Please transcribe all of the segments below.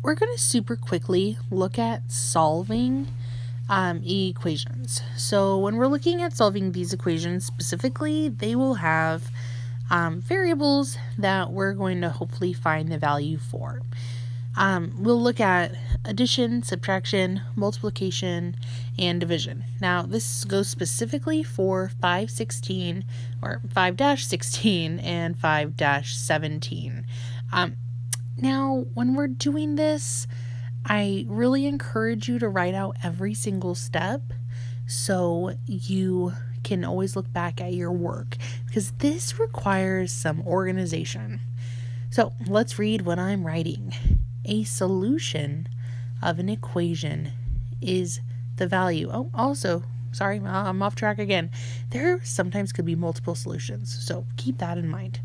we're going to super quickly look at solving equations. So when we're looking at solving these equations specifically, they will have variables that we're going to hopefully find the value for. We'll look at addition, subtraction, multiplication, and division. Now, this goes specifically for 516 or 5-16 and 5-17. Now, when we're doing this, I really encourage you to write out every single step so you can always look back at your work, because this requires some organization. So let's read what I'm writing. A solution of an equation is the value. Oh, also, sorry, I'm off track again. There sometimes could be multiple solutions, so keep that in mind.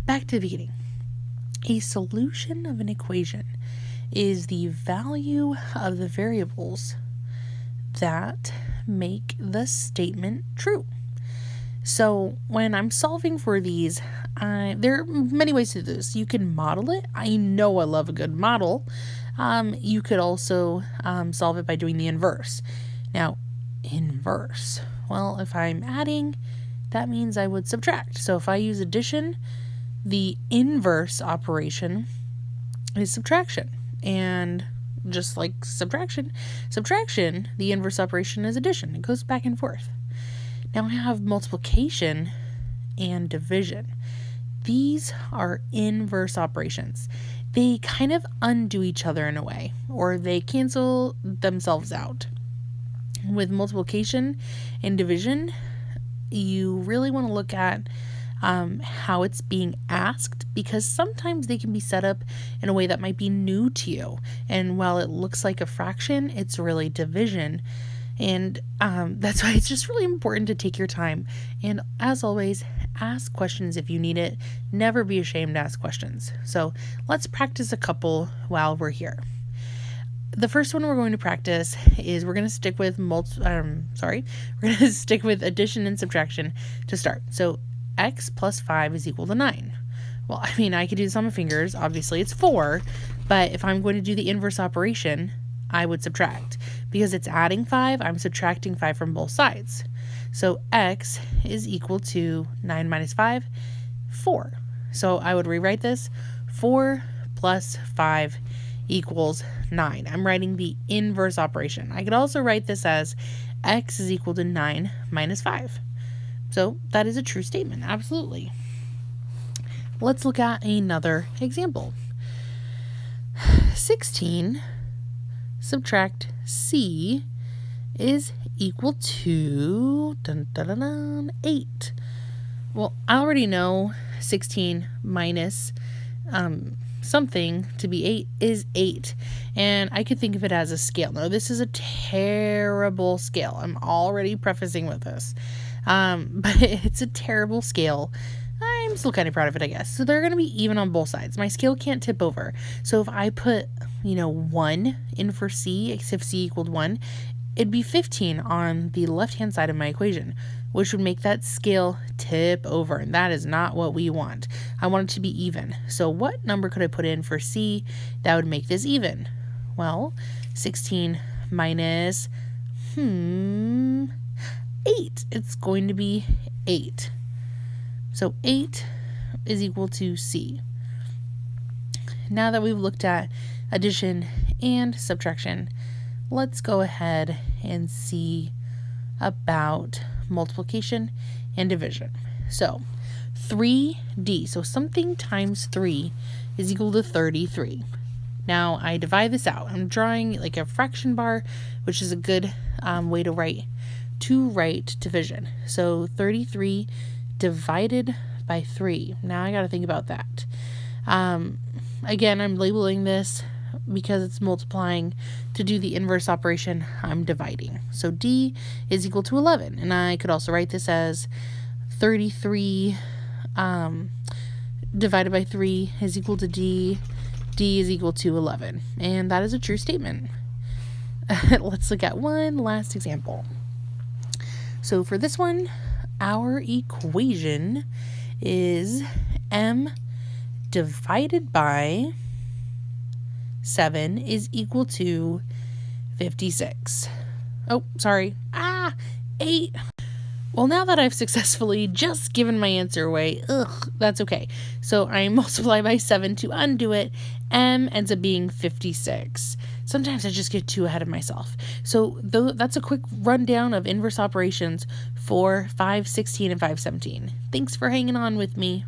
Back to the beginning. A solution of an equation is the value of the variables that make the statement true. So when I'm solving for these, there are many ways to do this. You can model it. I know I love a good model. You could also solve it by doing the inverse. Now, inverse. Well, if I'm adding, that means I would subtract. So if I use addition, the inverse operation is subtraction. And just like subtraction, the inverse operation is addition. It goes back and forth. Now I have multiplication and division. These are inverse operations. They kind of undo each other in a way, or they cancel themselves out. With multiplication and division, you really want to look at how it's being asked, because sometimes they can be set up in a way that might be new to you. And while it looks like a fraction, it's really division. And that's why it's just really important to take your time. And as always, ask questions if you need it. Never be ashamed to ask questions. So let's practice a couple while we're here. The first one we're going to practice is we're going to stick with addition and subtraction to start. So x plus 5 is equal to 9. Well, I mean, I could do this on my fingers. Obviously, it's 4. But if I'm going to do the inverse operation, I would subtract. Because it's adding 5, I'm subtracting 5 from both sides. So x is equal to 9 minus 5, 4. So I would rewrite this. 4 plus 5 equals 9. I'm writing the inverse operation. I could also write this as x is equal to 9 minus 5. So that is a true statement, absolutely. Let's look at another example. 16 subtract c is equal to 8. Well, I already know 16 minus something to be 8 is 8, and I could think of it as a scale. No, this is a terrible scale. I'm already prefacing with this, but it's a terrible scale. I'm still kind of proud of it, I guess. So they're going to be even on both sides. My scale can't tip over. So if I put 1 in for c, if c equaled 1, it'd be 15 on the left-hand side of my equation, which would make that scale tip over, and that is not what we want. I want it to be even. So what number could I put in for c that would make this even? Well, 16 minus 8. It's going to be 8. So 8 is equal to c. Now that we've looked at addition and subtraction, let's go ahead and see about multiplication and division. So 3d, so something times 3 is equal to 33. Now I divide this out. I'm drawing like a fraction bar, which is a good way to write division. So 33 divided by 3. Now I got to think about that. Again, I'm labeling this because it's multiplying. To do the inverse operation, I'm dividing. So d is equal to 11. And I could also write this as 33 divided by 3 is equal to d. D is equal to 11. And that is a true statement. Let's look at one last example. So for this one, our equation is m divided by 7 is equal to 56. Oh, sorry. 8. Well, now that I've successfully just given my answer away, that's okay. So I multiply by 7 to undo it. M ends up being 56. Sometimes I just get too ahead of myself. So that's a quick rundown of inverse operations for 516 and 517. Thanks for hanging on with me.